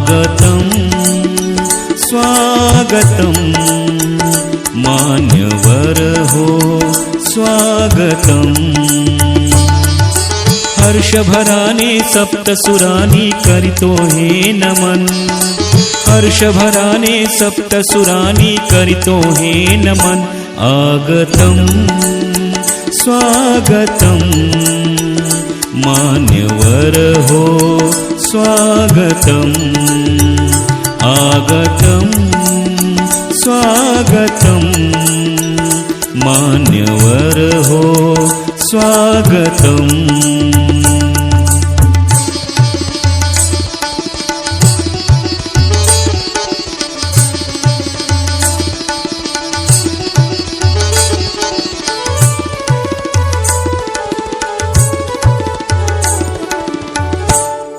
आगतं स्वागतं मान्यवर हो स्वागतम् हर्षभराने सप्तसुरानी करितो हे नमन हर्षभराने सप्तसुरानी करितो हे नमन आगतं स्वागतं मान्यवर हो स्वागतम् आगतं स्वागतं मान्यवर हो स्वागतम्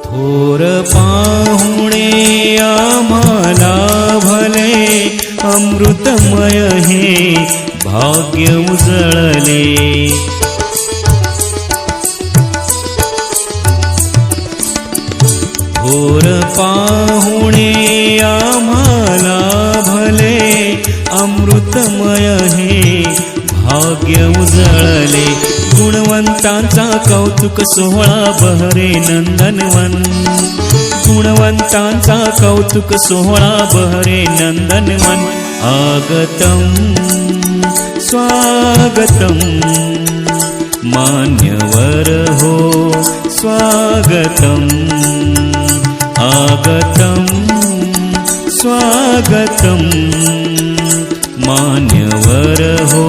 थोर पाहुणे आम्हाला भले अमृतमय हे भाग्य उजळले थोर पाहुणे आम्हाला भले अमृतमय हे भाग्य उजळले गुणवंतांचा कौतुक सोहळा बहरे नंदनवन गुणवंतांचा कौतुक सोहळा बहरे नंदनवन आगतं स्वागतं मान्यवर हो स्वागतम् आगतं स्वागतं मान्यवर हो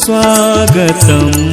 स्वागतम्